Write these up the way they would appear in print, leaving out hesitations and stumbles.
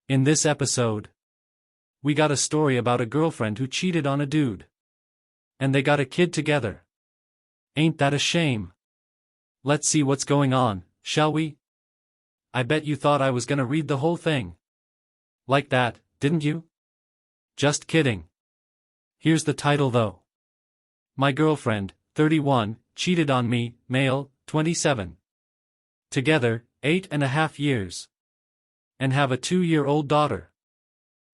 In this episode, we got a story about a girlfriend who cheated on a dude. And they got a kid together. Ain't that a shame? Let's see what's going on, shall we? I bet you thought I was gonna read the whole thing. Like that, didn't you? Just kidding. Here's the title though. My girlfriend, 31, cheated on me, male, 27. Together, 8.5 years. And have a 2-year-old daughter.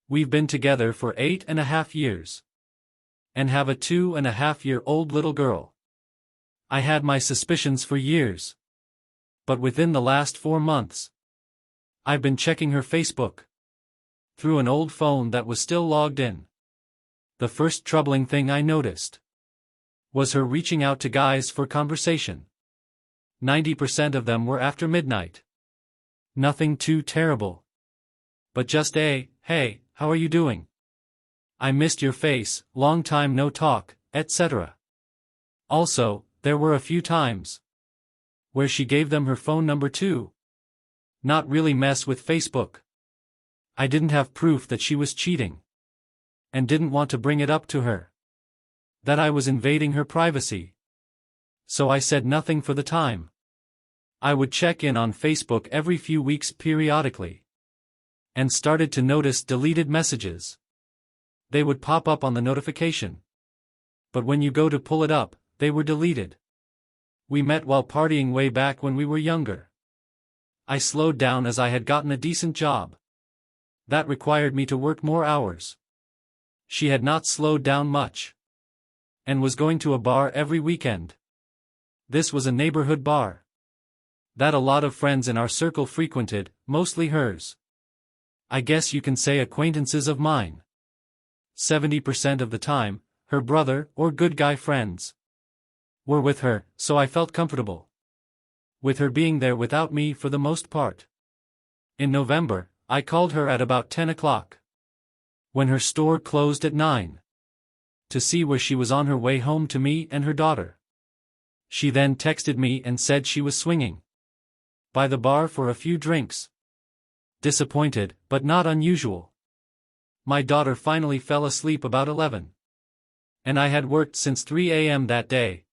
We've been together for 8.5 years. And have a 2.5-year-old little girl. I had my suspicions for years. But within the last 4 months, I've been checking her Facebook. Through an old phone that was still logged in. The first troubling thing I noticed was her reaching out to guys for conversation. 90% of them were after midnight. Nothing too terrible. But just a, hey, how are you doing? I missed your face, long time no talk, etc. Also, there were a few times where she gave them her phone number too. Not really mess with Facebook. I didn't have proof that she was cheating. And didn't want to bring it up to her. That I was invading her privacy. So I said nothing for the time. I would check in on Facebook every few weeks periodically. And started to notice deleted messages. They would pop up on the notification. But when you go to pull it up, they were deleted. We met while partying way back when we were younger. I slowed down as I had gotten a decent job. That required me to work more hours. She had not slowed down much. And was going to a bar every weekend. This was a neighborhood bar. That a lot of friends in our circle frequented, mostly hers. I guess you can say acquaintances of mine. 70% of the time, her brother or good guy friends were with her, so I felt comfortable with her being there without me for the most part. In November, I called her at about 10 o'clock. When her store closed at 9. To see where she was on her way home to me and her daughter. She then texted me and said she was swinging by the bar for a few drinks. Disappointed, but not unusual. My daughter finally fell asleep about 11. And I had worked since 3 a.m. that day.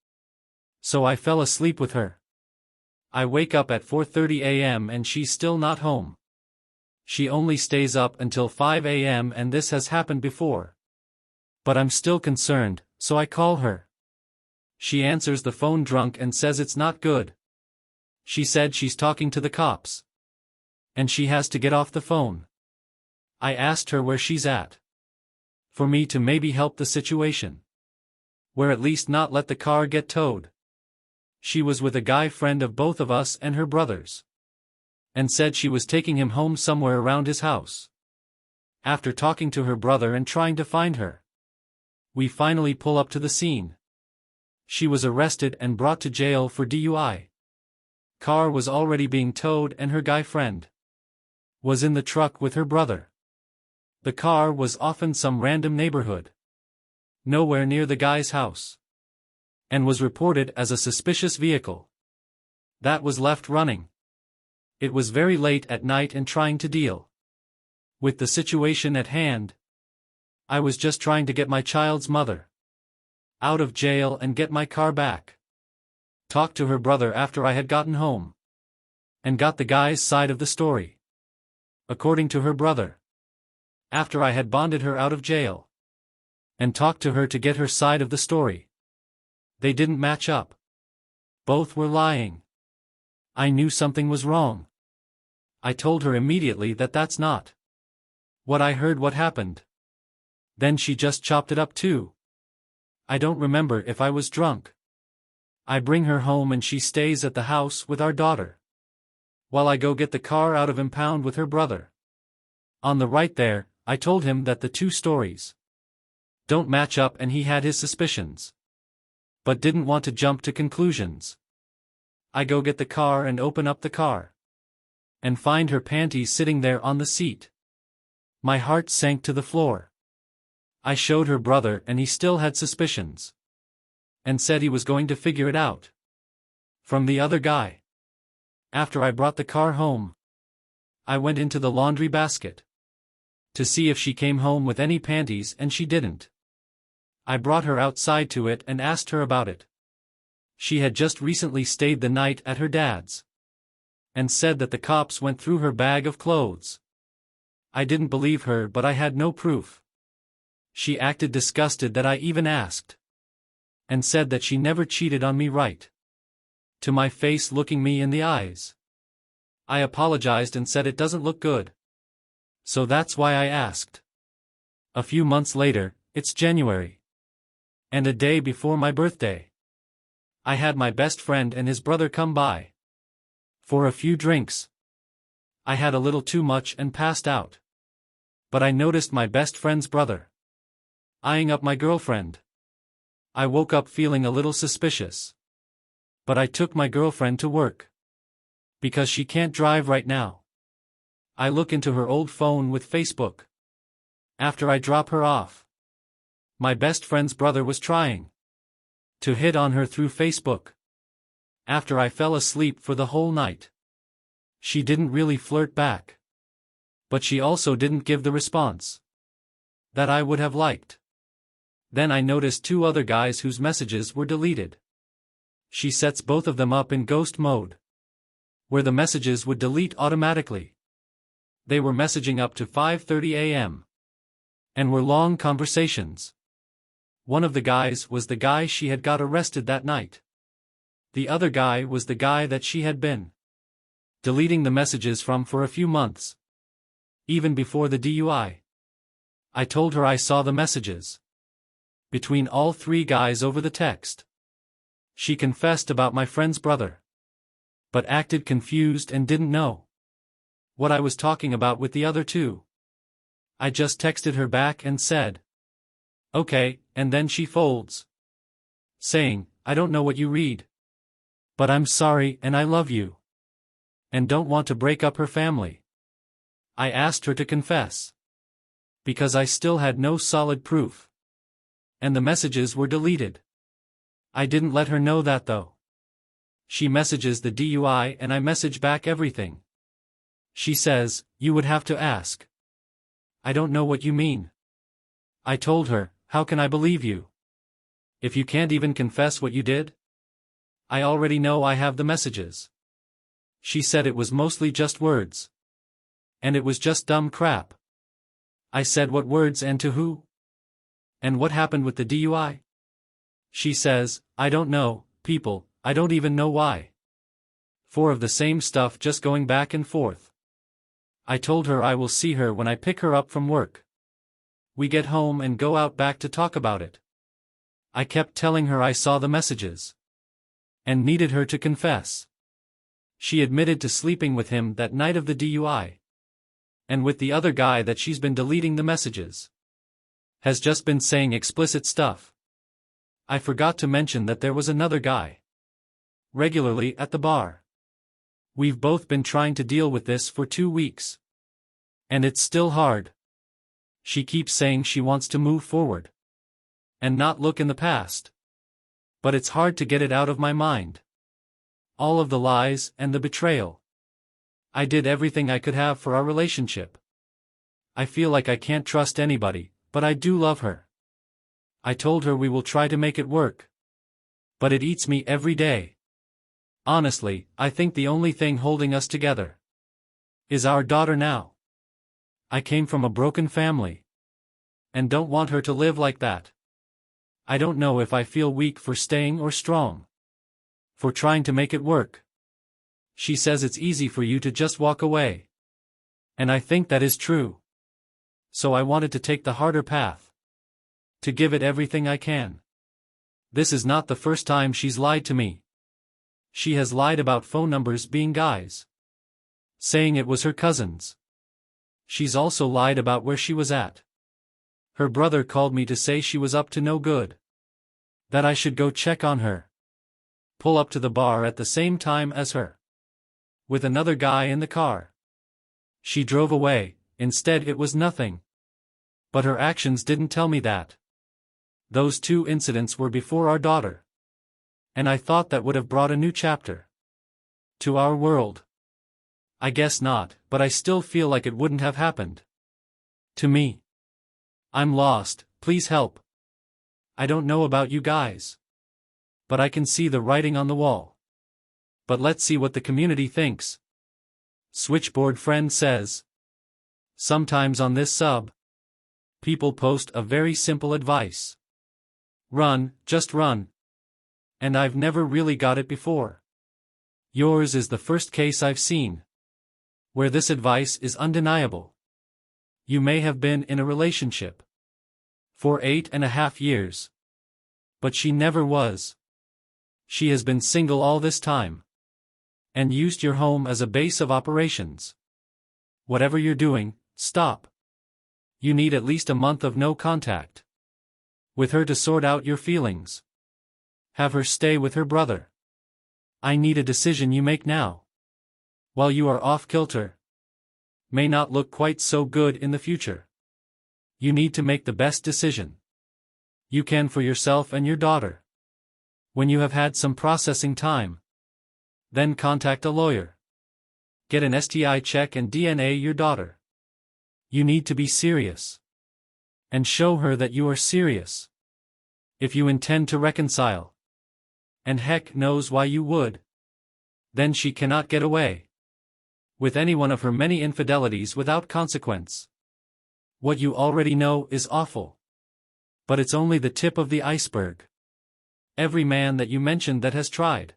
So I fell asleep with her. I wake up at 4:30 a.m. and she's still not home. She only stays up until 5 a.m. and this has happened before. But I'm still concerned, so I call her. She answers the phone drunk and says it's not good. She said she's talking to the cops. And she has to get off the phone. I asked her where she's at. For me to maybe help the situation. Where at least not let the car get towed. She was with a guy friend of both of us and her brothers. And said she was taking him home somewhere around his house. After talking to her brother and trying to find her, we finally pull up to the scene. She was arrested and brought to jail for DUI. Car was already being towed and her guy friend was in the truck with her brother. The car was off in some random neighborhood. Nowhere near the guy's house. And was reported as a suspicious vehicle. That was left running. It was very late at night and trying to deal with the situation at hand. I was just trying to get my child's mother out of jail and get my car back. Talked to her brother after I had gotten home. And got the guy's side of the story. According to her brother. After I had bonded her out of jail. And talked to her to get her side of the story. They didn't match up. Both were lying. I knew something was wrong. I told her immediately that that's not what I heard what happened. Then she just chopped it up too. I don't remember if I was drunk. I bring her home and she stays at the house with our daughter. While I go get the car out of impound with her brother. On the right there, I told him that the two stories don't match up and he had his suspicions. But didn't want to jump to conclusions. I go get the car and open up the car. And find her panties sitting there on the seat. My heart sank to the floor. I showed her brother and he still had suspicions. And said he was going to figure it out. From the other guy. After I brought the car home, I went into the laundry basket. to see if she came home with any panties, and she didn't. I brought her outside to it and asked her about it. She had just recently stayed the night at her dad's, and said that the cops went through her bag of clothes. I didn't believe her, but I had no proof. She acted disgusted that I even asked, and said that she never cheated on me, right to my face, looking me in the eyes. I apologized and said it doesn't look good. So that's why I asked. A few months later, it's January, and a day before my birthday, I had my best friend and his brother come by for a few drinks. I had a little too much and passed out. But I noticed my best friend's brother eyeing up my girlfriend. I woke up feeling a little suspicious. But I took my girlfriend to work, because she can't drive right now. I look into her old phone with Facebook. After I drop her off, my best friend's brother was trying to hit on her through Facebook. After I fell asleep for the whole night, she didn't really flirt back. But she also didn't give the response that I would have liked. Then I noticed two other guys whose messages were deleted. She sets both of them up in ghost mode, where the messages would delete automatically. They were messaging up to 5:30 a.m. and were long conversations. One of the guys was the guy she had got arrested that night. The other guy was the guy that she had been deleting the messages from for a few months, even before the DUI. I told her I saw the messages between all three guys over the text. She confessed about my friend's brother, but acted confused and didn't know what I was talking about with the other two. I just texted her back and said, "Okay," and then she folds, saying, "I don't know what you read, but I'm sorry and I love you, and don't want to break up her family." I asked her to confess, because I still had no solid proof, and the messages were deleted. I didn't let her know that though. She messages the DUI and I message back everything. She says, "You would have to ask." I don't know what you mean. I told her, "How can I believe you if you can't even confess what you did? I already know I have the messages." She said it was mostly just words, and it was just dumb crap. I said, "What words and to who? And what happened with the DUI?" She says, "I don't know, people, I don't even know why. 4 of the same stuff just going back and forth." I told her I will see her when I pick her up from work. We get home and go out back to talk about it. I kept telling her I saw the messages and needed her to confess. She admitted to sleeping with him that night of the DUI, and with the other guy that she's been deleting the messages. Has just been saying explicit stuff. I forgot to mention that there was another guy regularly at the bar. We've both been trying to deal with this for 2 weeks, and it's still hard. She keeps saying she wants to move forward and not look in the past, but it's hard to get it out of my mind. All of the lies and the betrayal. I did everything I could have for our relationship. I feel like I can't trust anybody, but I do love her. I told her we will try to make it work, but it eats me every day. Honestly, I think the only thing holding us together is our daughter now. I came from a broken family, and don't want her to live like that. I don't know if I feel weak for staying or strong for trying to make it work. She says it's easy for you to just walk away, and I think that is true. So I wanted to take the harder path, to give it everything I can. This is not the first time she's lied to me. She has lied about phone numbers being guys, saying it was her cousin's. She's also lied about where she was at. Her brother called me to say she was up to no good, that I should go check on her. Pull up to the bar at the same time as her, with another guy in the car. She drove away. Instead it was nothing. But her actions didn't tell me that. Those 2 incidents were before our daughter, and I thought that would have brought a new chapter to our world. I guess not, but I still feel like it wouldn't have happened To me. I'm lost, please help. I don't know about you guys. But I can see the writing on the wall. But let's see what the community thinks. Switchboard friend says. Sometimes on this sub, people post a very simple advice. Run, just run. And I've never really got it before. Yours is the first case I've seen where this advice is undeniable. You may have been in a relationship for 8.5 years. But she never was. She has been single all this time. And used your home as a base of operations. Whatever you're doing, stop. You need at least a month of no contact with her to sort out your feelings. Have her stay with her brother. I need a decision you make now. While you are off kilter. May not look quite so good in the future. You need to make the best decision you can for yourself and your daughter. When you have had some processing time, then contact a lawyer. Get an STI check and DNA your daughter. You need to be serious. And show her that you are serious. If you intend to reconcile. And heck knows why you would. Then she cannot get away with any one of her many infidelities without consequence. What you already know is awful. But it's only the tip of the iceberg. Every man that you mentioned that has tried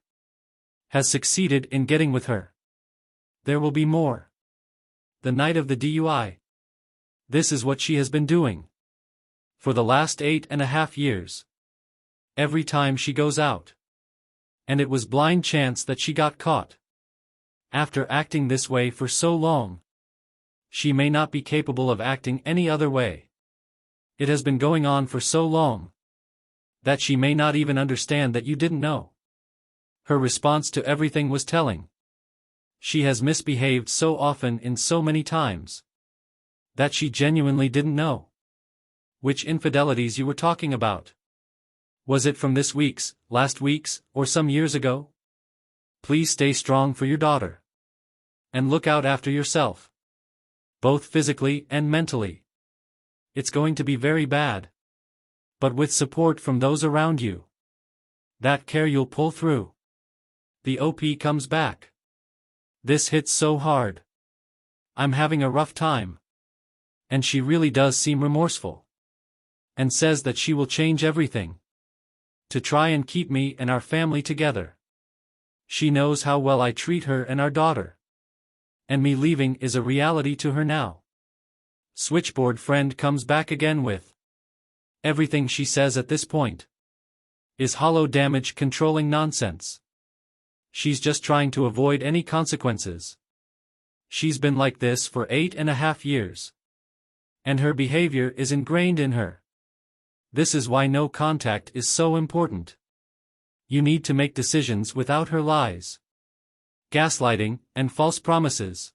has succeeded in getting with her. There will be more. The night of the DUI. This is what she has been doing for the last 8.5 years. Every time she goes out. And it was blind chance that she got caught. After acting this way for so long, she may not be capable of acting any other way. It has been going on for so long that she may not even understand that you didn't know. Her response to everything was telling. She has misbehaved so often in so many times that she genuinely didn't know which infidelities you were talking about. Was it from this week's, last week's, or some years ago? Please stay strong for your daughter. And look out after yourself. Both physically and mentally. It's going to be very bad. But with support from those around you, that care you'll pull through. The OP comes back. This hits so hard. I'm having a rough time. And she really does seem remorseful. And says that she will change everything to try and keep me and our family together. She knows how well I treat her and our daughter. And me leaving is a reality to her now. Switchboard friend comes back again with. Everything she says at this point is hollow damage controlling nonsense. She's just trying to avoid any consequences. She's been like this for 8.5 years. And her behavior is ingrained in her. This is why no contact is so important. You need to make decisions without her lies, gaslighting, and false promises.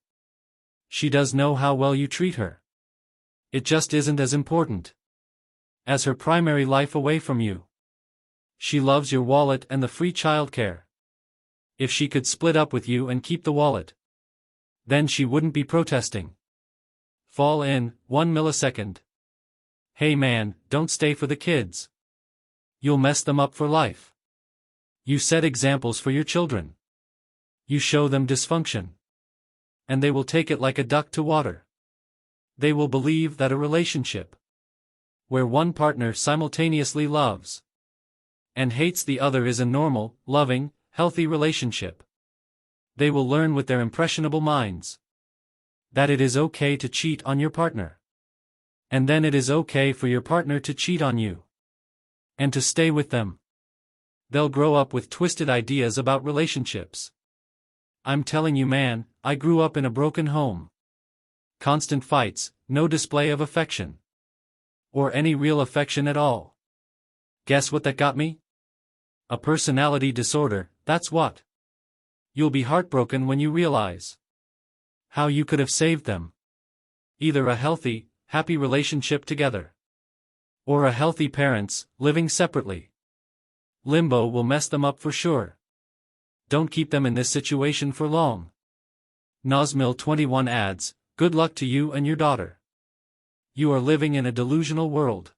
She does know how well you treat her. It just isn't as important as her primary life away from you. She loves your wallet and the free childcare. If she could split up with you and keep the wallet, then she wouldn't be protesting. Fall in 1 millisecond. Hey man, don't stay for the kids. You'll mess them up for life. You set examples for your children. You show them dysfunction. And they will take it like a duck to water. They will believe that a relationship where one partner simultaneously loves and hates the other is a normal, loving, healthy relationship. They will learn with their impressionable minds that it is okay to cheat on your partner. And then it is okay for your partner to cheat on you. And to stay with them. They'll grow up with twisted ideas about relationships. I'm telling you man, I grew up in a broken home. Constant fights, no display of affection. Or any real affection at all. Guess what that got me? A personality disorder, that's what. You'll be heartbroken when you realize how you could have saved them. Either a healthy, happy relationship together. Or a healthy parents, living separately. Limbo will mess them up for sure. Don't keep them in this situation for long. Nosmil21 adds, good luck to you and your daughter. You are living in a delusional world,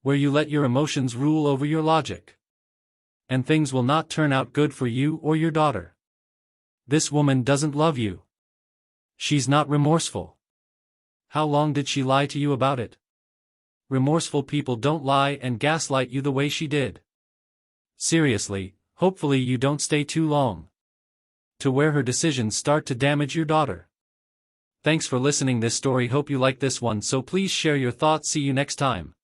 where you let your emotions rule over your logic. And things will not turn out good for you or your daughter. This woman doesn't love you. She's not remorseful. How long did she lie to you about it? Remorseful people don't lie and gaslight you the way she did. Seriously, hopefully you don't stay too long, to where her decisions start to damage your daughter. Thanks for listening this story. Hope you like this one, so please share your thoughts. See you next time.